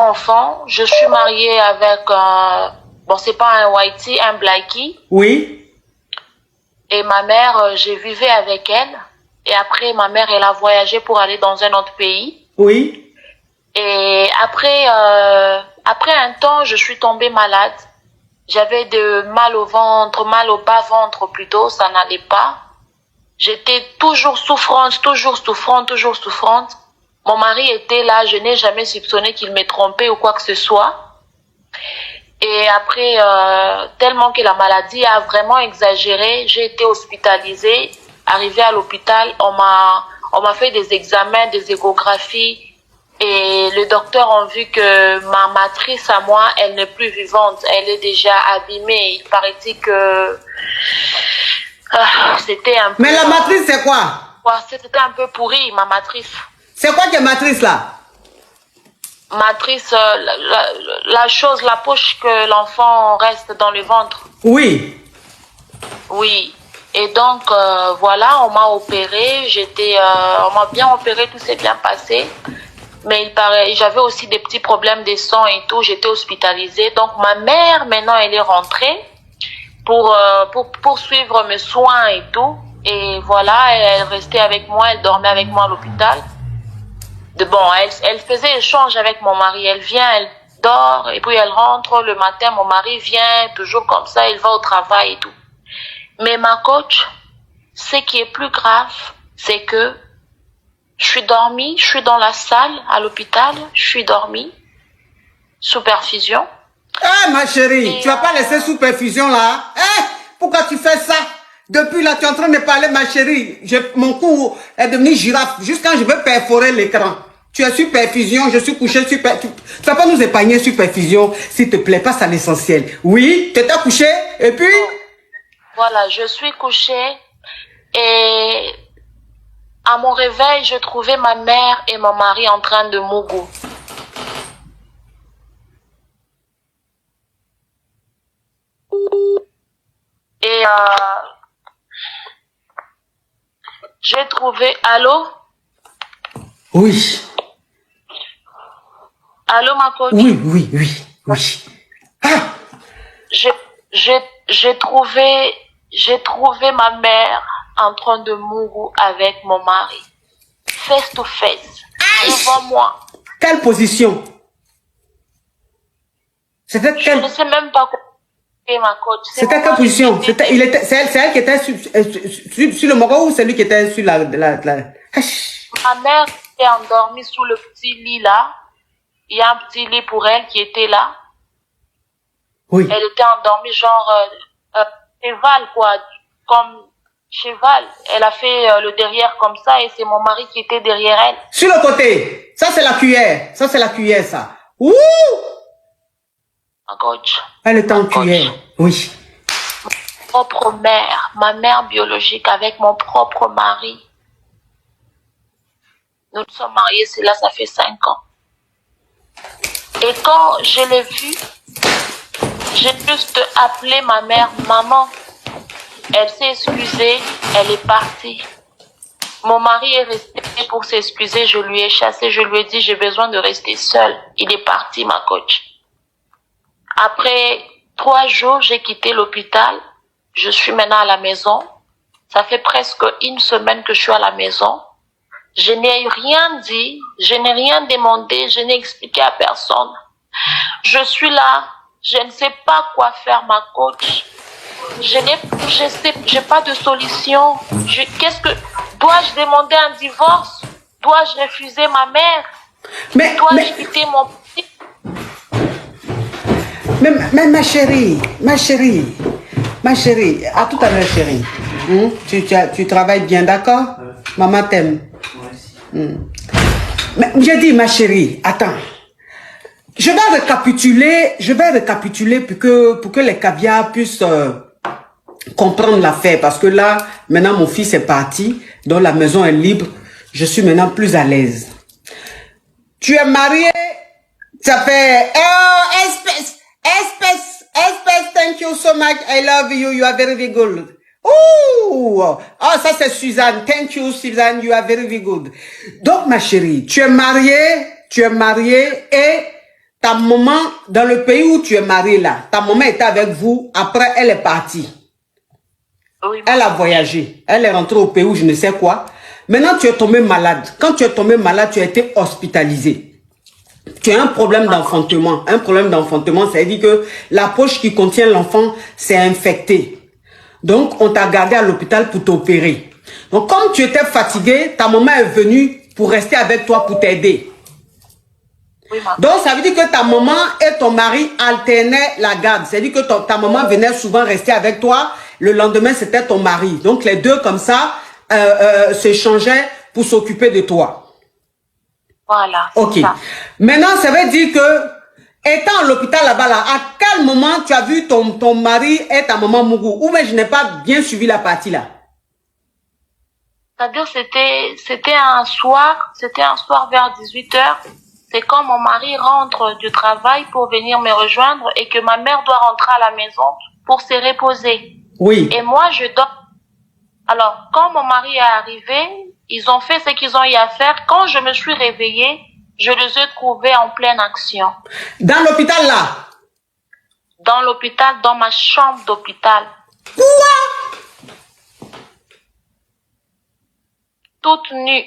enfant. Je suis mariée avec un... Bon, c'est pas un whitey, un blackie. Oui. Et ma mère, je vivais avec elle. Et après, ma mère, elle a voyagé pour aller dans un autre pays. Oui. Et après, après un temps, je suis tombée malade. J'avais de mal au ventre, mal au bas-ventre plutôt, ça n'allait pas. J'étais toujours souffrante, toujours souffrante, toujours souffrante. Mon mari était là, je n'ai jamais soupçonné qu'il m'ait trompée ou quoi que ce soit. Et après, tellement que la maladie a vraiment exagéré, j'ai été hospitalisée. Arrivée à l'hôpital, on m'a fait des examens, des échographies. Et les docteurs ont vu que ma matrice à moi, elle n'est plus vivante. Elle est déjà abîmée. Il paraît-il que c'était un peu... Mais la matrice, c'est quoi? C'était un peu pourri, ma matrice. C'est quoi qui matrice là? Matrice, la chose, la poche que l'enfant reste dans le ventre. Oui. Oui. Et donc, voilà, on m'a opéré. On m'a bien opéré, tout s'est bien passé. Mais il paraît, j'avais aussi des petits problèmes de sang et tout. J'étais hospitalisée. Donc, ma mère, maintenant, elle est rentrée pour poursuivre mes soins et tout. Et voilà, elle restait avec moi, elle dormait avec moi à l'hôpital. Bon, elle faisait échange avec mon mari. Elle vient, elle dort, et puis elle rentre. Le matin, mon mari vient, toujours comme ça, il va au travail et tout. Mais ma coach, ce qui est plus grave, c'est que je suis dormie, je suis dans la salle à l'hôpital, je suis dormie, sous perfusion. Eh, ma chérie, tu vas pas laisser sous perfusion là? Eh, pourquoi tu fais ça? Depuis là, tu es en train de parler, ma chérie. Mon cou est devenu girafe. Juste quand je veux perforer l'écran. Tu es sur perfusion, je suis couché sur perfusion. Tu vas pas nous épargner sur perfusion, s'il te plaît, passe à l'essentiel. Oui, tu étais couché, et puis? Voilà, je suis couchée et à mon réveil, je trouvais ma mère et mon mari en train de mougou. Et j'ai trouvé... Allô? Oui. Allô, ma coach? Oui. Ah! J'ai trouvé ma mère en train de mourir avec mon mari. Face to face. Devant moi. Quelle position? C'était Je quelle... ne sais même pas quoi ma coach. C'était quelle position? C'est elle qui était sur le moro ou c'est lui qui était sur la... Ma mère était endormie sous le petit lit là. Il y a un petit lit pour elle qui était là. Oui. Elle était endormie genre cheval quoi, comme cheval. Elle a fait le derrière comme ça et c'est mon mari qui était derrière elle. Sur le côté. Ça c'est la cuillère. Ça c'est la cuillère ça. Ouh! Ma coach. Elle est en cuillère. Oui. Ma propre mère, ma mère biologique avec mon propre mari. Nous sommes mariés, cela ça fait 5 ans. Et quand je l'ai vue, j'ai juste appelé ma mère maman. Elle s'est excusée, elle est partie. Mon mari est resté pour s'excuser, je lui ai chassé, je lui ai dit j'ai besoin de rester seule. Il est parti, ma coach. Après 3 jours, j'ai quitté l'hôpital. Je suis maintenant à la maison. Ça fait presque 1 semaine que je suis à la maison. Je n'ai rien dit, je n'ai rien demandé, je n'ai expliqué à personne. Je suis là, je ne sais pas quoi faire, ma coach. J'ai pas de solution. Dois-je demander un divorce? Dois-je refuser ma mère? Dois-je quitter mon petit? Mais ma chérie, à tout à l'heure, chérie. Tu travailles bien, d'accord? Maman t'aime. Mais j'ai dit, ma chérie, attends. Je vais récapituler pour que les caviars puissent comprendre l'affaire. Parce que là, maintenant, mon fils est parti, donc la maison est libre. Je suis maintenant plus à l'aise. Tu es marié, ça fait... Oh, espèce, thank you so much, I love you, you are very, very good. Oh, ça c'est Suzanne. Thank you, Suzanne. You are very, very good. Donc, ma chérie, tu es mariée et ta maman, dans le pays où tu es marié là, ta maman était avec vous, après elle est partie. Oui, Elle a voyagé, elle est rentrée au pays où je ne sais quoi. Maintenant, tu es tombé malade. Quand tu es tombé malade, tu as été hospitalisé. Tu as un problème d'enfantement. Un problème d'enfantement, ça veut dire que la poche qui contient l'enfant s'est infectée. Donc, on t'a gardé à l'hôpital pour t'opérer. Donc, comme tu étais fatigué, ta maman est venue pour rester avec toi, pour t'aider. Oui, donc, ça veut dire que ta maman et ton mari alternaient la garde. C'est-à-dire que ta maman venait souvent rester avec toi. Le lendemain, c'était ton mari. Donc, les deux, comme ça, s'échangeaient pour s'occuper de toi. Voilà. Ok. Ça. Maintenant, ça veut dire que, étant à l'hôpital là-bas, là, à quel moment tu as vu ton mari et ta maman Mougou? Ou bien je n'ai pas bien suivi la partie là. C'est-à-dire, c'était un soir vers 18 h. C'est quand mon mari rentre du travail pour venir me rejoindre et que ma mère doit rentrer à la maison pour se reposer. Oui. Et moi, je dors. Alors, quand mon mari est arrivé, ils ont fait ce qu'ils ont eu à faire. Quand je me suis réveillée, je les ai trouvés en pleine action. Dans l'hôpital là? Dans l'hôpital, dans ma chambre d'hôpital. Quoi? Toute nue.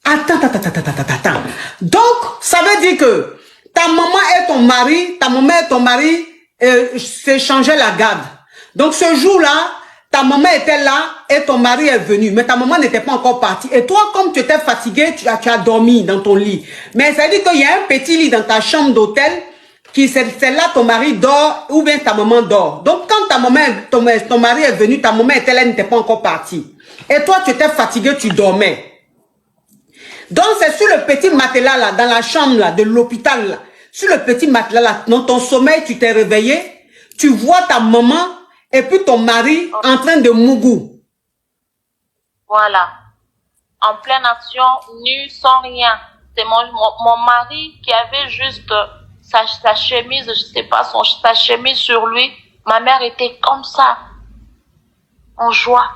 Attends. Donc, ça veut dire que ta maman et ton mari s'échangeaient la garde. Donc, ce jour-là, ta maman était là et ton mari est venu. Mais ta maman n'était pas encore partie. Et toi, comme tu étais fatigué, tu as dormi dans ton lit. Mais ça veut dire qu'il y a un petit lit dans ta chambre d'hôtel c'est là ton mari dort ou bien ta maman dort. Donc, quand ton mari est venu, ta maman était là, elle n'était pas encore partie. Et toi, tu étais fatigué, tu dormais. Donc, c'est sur le petit matelas là, dans la chambre là, de l'hôpital là, sur le petit matelas là, dans ton sommeil, tu t'es réveillé, tu vois ta maman et puis ton mari en train de mougou. Voilà. En pleine action, nu, sans rien. C'est mon mari qui avait juste sa chemise, je sais pas, sa chemise sur lui. Ma mère était comme ça, en joie.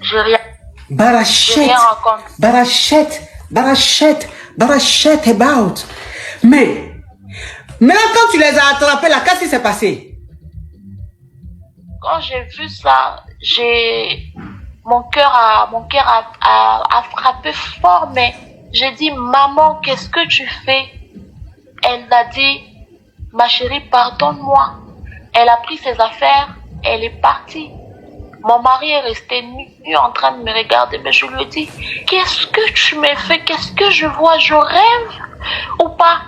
J'ai rien. Barachette about. Mais, maintenant quand tu les as attrapés là, qu'est-ce qui s'est passé? Quand j'ai vu ça, mon cœur a frappé fort, mais j'ai dit, maman, qu'est-ce que tu fais? Elle a dit, ma chérie, pardonne-moi. Elle a pris ses affaires, elle est partie. Mon mari est resté nu en train de me regarder, mais je lui ai dit, qu'est-ce que tu me fais? Qu'est-ce que je vois? Je rêve ou pas?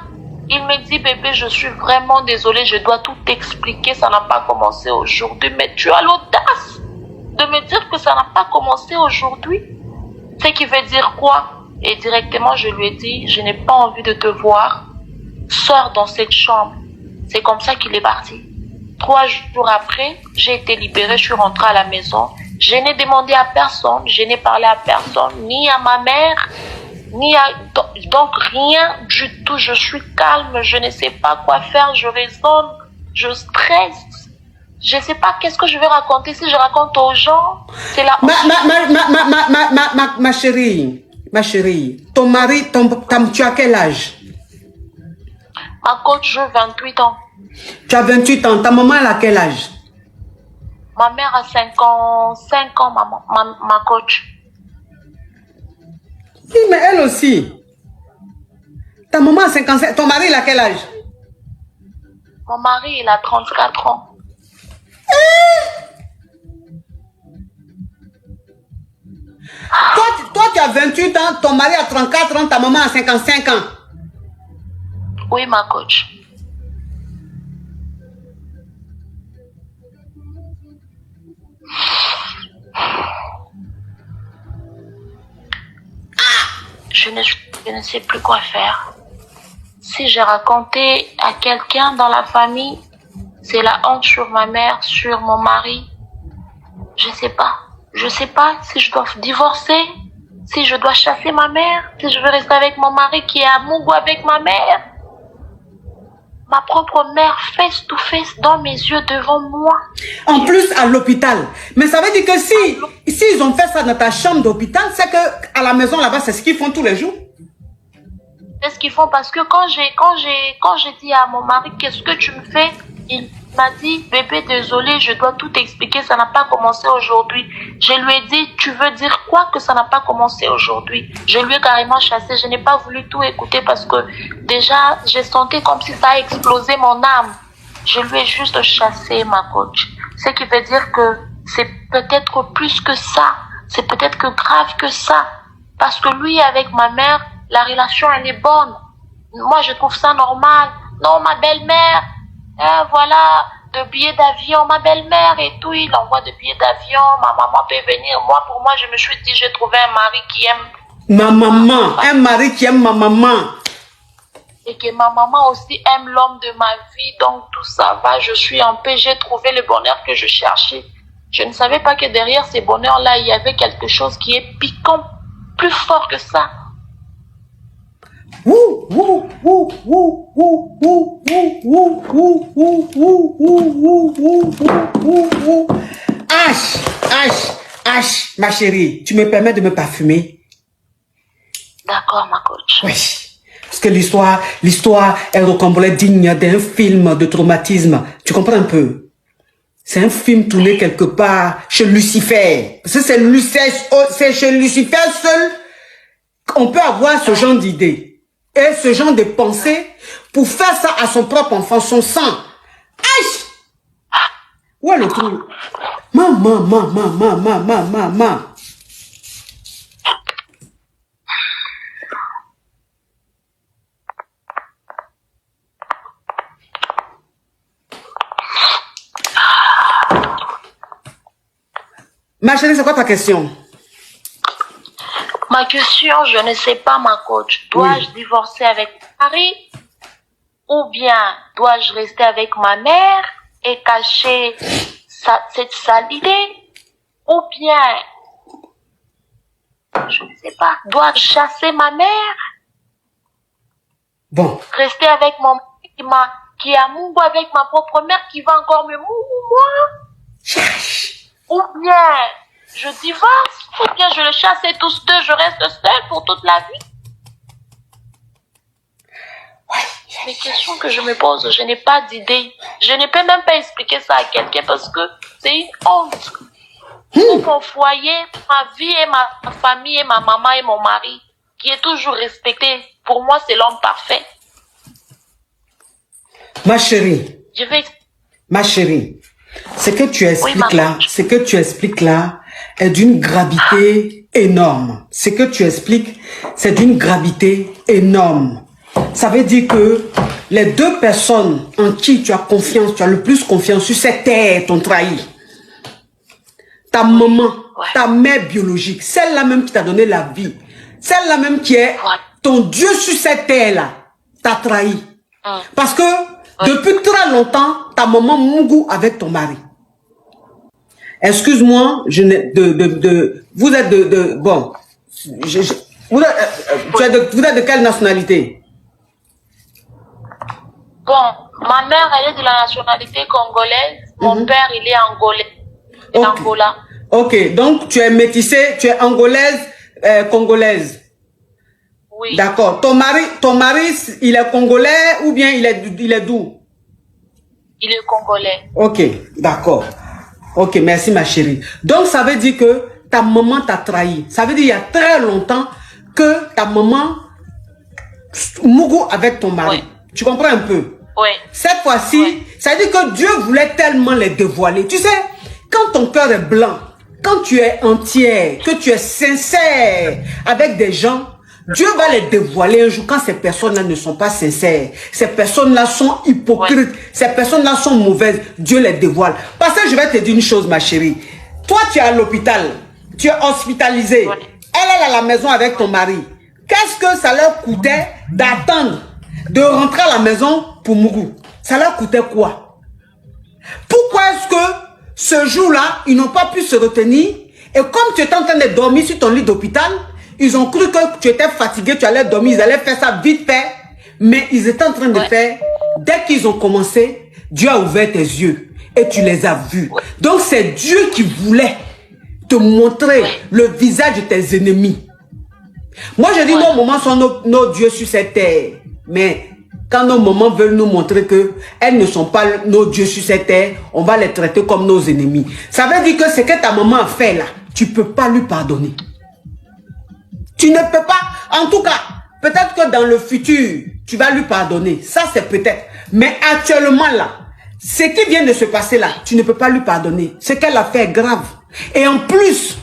Il me dit, bébé, je suis vraiment désolée, je dois tout t'expliquer, ça n'a pas commencé aujourd'hui, mais tu as l'audace de me dire que ça n'a pas commencé aujourd'hui. Ce qui veut dire quoi? Et directement, je lui ai dit, je n'ai pas envie de te voir, sors dans cette chambre. C'est comme ça qu'il est parti. 3 jours après, j'ai été libérée, je suis rentrée à la maison. Je n'ai demandé à personne, je n'ai parlé à personne, ni à ma mère, ni à... Donc rien du tout, je suis calme, je ne sais pas quoi faire, je raisonne, je stresse. Je ne sais pas qu'est-ce que je vais raconter. Si je raconte aux gens, c'est la... Ma chérie, ton mari, tu as quel âge? Ma coach, j'ai 28 ans. Tu as 28 ans. Ta maman, elle a quel âge? Ma mère a 5 ans, maman, ma coach. Oui, mais elle aussi. Ta maman a 55. Ton mari, il a quel âge? Mon mari, il a 34 ans. Toi, tu as 28 ans, ton mari a 34 ans, ta maman a 55 ans. Oui, ma coach. Je ne sais plus quoi faire. Si j'ai raconté à quelqu'un dans la famille, c'est la honte sur ma mère, sur mon mari. Je sais pas. Je sais pas si je dois divorcer, si je dois chasser ma mère, si je veux rester avec mon mari qui est à Mougou avec ma mère. ma propre mère face to face dans mes yeux devant moi. En plus, à l'hôpital. Mais ça veut dire que si ils ont fait ça dans ta chambre d'hôpital, c'est que à la maison là-bas, c'est ce qu'ils font tous les jours. C'est ce qu'ils font parce que quand j'ai dit à mon mari, qu'est-ce que tu me fais? Il m'a dit, bébé, désolé, je dois tout expliquer, ça n'a pas commencé aujourd'hui. Je lui ai dit, tu veux dire quoi que ça n'a pas commencé aujourd'hui? Je lui ai carrément chassé, je n'ai pas voulu tout écouter parce que déjà, j'ai senti comme si ça a explosé mon âme. Je lui ai juste chassé, ma coach. Ce qui veut dire que c'est peut-être plus que ça, c'est peut-être que grave que ça. Parce que lui, avec ma mère, la relation, elle est bonne. Moi, je trouve ça normal. Non, ma belle-mère, voilà, de billets d'avion, ma belle-mère et tout, il envoie de billets d'avion, ma maman peut venir. Moi, pour moi, je me suis dit, j'ai trouvé un mari qui aime ma maman, un mari qui aime ma maman. Et que ma maman aussi aime l'homme de ma vie, donc tout ça va, je suis en paix, j'ai trouvé le bonheur que je cherchais. Je ne savais pas que derrière ces bonheurs-là, il y avait quelque chose qui est piquant, plus fort que ça. H, ma chérie, tu me permets de me parfumer? D'accord, ma coach. Oui. Parce que l'histoire est rocambolesque, digne d'un film de traumatisme. Tu comprends un peu? C'est un film tourné quelque part chez Lucifer. C'est chez Lucifer seul qu'on peut avoir ce genre d'idée et ce genre de pensée pour faire ça à son propre enfant, son sang. Aïe! Où est le trou? Maman. Ma chérie, c'est quoi ta question? Ma question, je ne sais pas, ma coach. Dois-je divorcer avec mon mari? Ou bien dois-je rester avec ma mère et cacher cette sale idée? Ou bien, je ne sais pas, dois-je chasser ma mère? Bon. Rester avec mon mari qui est amoureux avec ma propre mère qui va encore me mourir, moi? Ou bien je divorce, ou bien je le chasse et tous deux, je reste seule pour toute la vie. Les questions que je me pose, je n'ai pas d'idée. Je ne peux même pas expliquer ça à quelqu'un parce que c'est une honte. Pour mon foyer, ma vie et ma famille et ma maman et mon mari, qui est toujours respecté, pour moi c'est l'homme parfait. Ma chérie. Ma chérie. Ce que tu expliques là, est d'une gravité énorme. Ce que tu expliques, c'est d'une gravité énorme. Ça veut dire que les deux personnes en qui tu as confiance, tu as le plus confiance sur cette terre t'ont trahi. Ta maman, ta mère biologique, celle-là même qui t'a donné la vie, celle-là même qui est ton Dieu sur cette terre-là, t'a trahi. Parce que depuis très longtemps, ta maman mougou avec ton mari. Excuse-moi, vous êtes vous êtes de quelle nationalité? Bon, ma mère, elle est de la nationalité congolaise. Mon père, il est angolais. Angola. Ok, donc tu es métissée, tu es angolaise, congolaise. Oui. D'accord. Ton mari, il est congolais ou bien il est d'où? Il est congolais. Ok, d'accord. Ok, merci ma chérie. Donc ça veut dire que ta maman t'a trahi. Ça veut dire il y a très longtemps que ta maman mougou avec ton mari. Tu comprends un peu? Oui. Cette fois-ci, ça veut dire que Dieu voulait tellement les dévoiler. Tu sais, quand ton cœur est blanc, quand tu es entière, que tu es sincère avec des gens, Dieu va les dévoiler un jour quand ces personnes-là ne sont pas sincères. Ces personnes-là sont hypocrites. Ces personnes-là sont mauvaises. Dieu les dévoile. Parce que je vais te dire une chose, ma chérie. Toi, tu es à l'hôpital. Tu es hospitalisé. Elle est à la maison avec ton mari. Qu'est-ce que ça leur coûtait d'attendre de rentrer à la maison pour Mougou? Ça leur coûtait quoi? Pourquoi est-ce que ce jour-là, ils n'ont pas pu se retenir? Et comme tu étais en train de dormir sur ton lit d'hôpital, ils ont cru que tu étais fatigué, tu allais dormir, ils allaient faire ça vite fait. Mais ils étaient en train de faire dès qu'ils ont commencé, Dieu a ouvert tes yeux et tu les as vus. Donc c'est Dieu qui voulait te montrer le visage de tes ennemis. Moi je dis nos mamans sont nos dieux sur cette terre. Mais quand nos mamans veulent nous montrer qu'elles ne sont pas nos dieux sur cette terre, on va les traiter comme nos ennemis. Ça veut dire que ce que ta maman a fait là, tu ne peux pas lui pardonner. Tu ne peux pas. En tout cas, peut-être que dans le futur, tu vas lui pardonner. Ça, c'est peut-être. Mais actuellement là, ce qui vient de se passer là, tu ne peux pas lui pardonner. Ce qu'elle a fait est grave. Et en plus,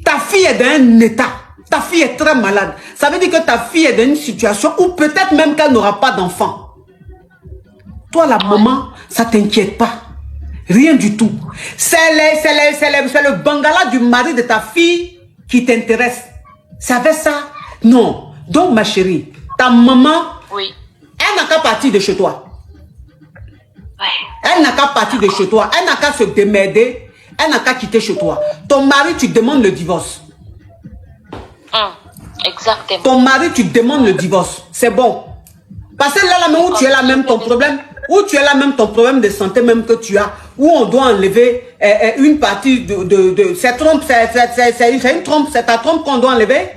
ta fille est dans un état. Ta fille est très malade. Ça veut dire que ta fille est dans une situation où peut-être même qu'elle n'aura pas d'enfant. Toi, la maman, ça ne t'inquiète pas. Rien du tout. C'est le bangala du mari de ta fille qui t'intéresse. C'est avec ça? Non. Donc, ma chérie, ta maman, elle n'a qu'à partir de chez toi. Elle n'a qu'à partir de chez toi. Elle n'a qu'à se démerder. Elle n'a qu'à quitter chez toi. Ton mari, tu demandes le divorce. Exactement. Ton mari, tu demandes le divorce. C'est bon. Parce que là, où tu es là même ton problème, où tu es là même ton problème de santé même que tu as, où on doit enlever une partie de cette trompe, c'est une trompe, c'est ta trompe qu'on doit enlever.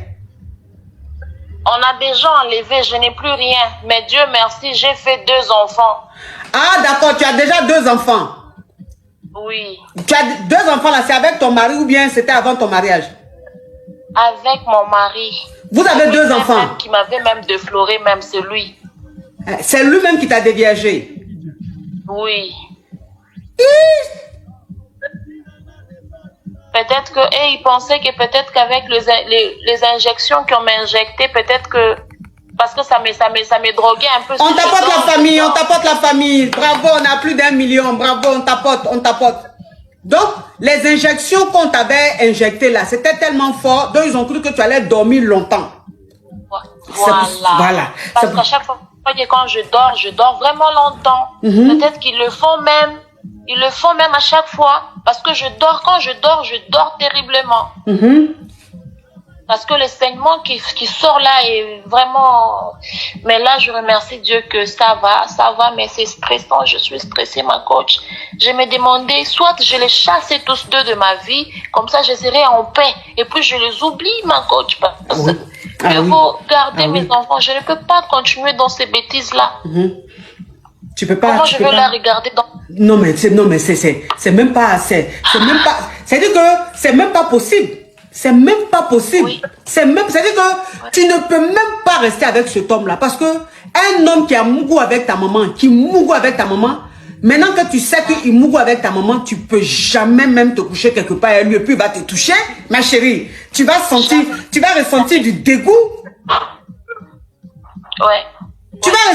On a déjà enlevé, je n'ai plus rien. Mais Dieu merci, j'ai fait 2 enfants. Ah d'accord, tu as déjà 2 enfants. Oui. Tu as 2 enfants là, c'est avec ton mari ou bien c'était avant ton mariage? Avec mon mari. Vous avez 2 enfants? Même qui m'avait même défloré, même c'est lui. C'est lui-même qui t'a déviagé? Oui. Peut-être que, il pensait que peut-être qu'avec les injections qu'on m'a injectées, peut-être que, parce que ça m'est drogué un peu. On t'apporte la famille, on t'apporte la famille. Bravo, on a plus d'1 million. Bravo, on t'apporte. Donc, les injections qu'on t'avait injectées là, c'était tellement fort, donc ils ont cru que tu allais dormir longtemps. Voilà. Parce qu'à chaque fois que quand je dors vraiment longtemps. Peut-être qu'ils le font même. Ils le font même à chaque fois. Parce que quand je dors terriblement. Parce que le saignement qui sort là est vraiment... Mais là, je remercie Dieu que ça va, mais c'est stressant. Je suis stressée, ma coach. Je me demandais, soit je les chassais tous 2 de ma vie, comme ça je serais en paix. Et puis je les oublie, ma coach. Parce que il faut garder mes enfants. Je ne peux pas continuer dans ces bêtises-là. Tu peux pas. Comment je veux la regarder dans... Non, mais c'est même pas... C'est-à-dire que c'est même pas possible. C'est même pas possible. C'est-à-dire que tu ne peux même pas rester avec cet homme-là. Parce que un homme qui a mougou avec ta maman, maintenant que tu sais qu'il mougou avec ta maman, tu peux jamais même te coucher quelque part avec lui et puis il va te toucher, ma chérie. Tu vas ressentir du dégoût. Tu vas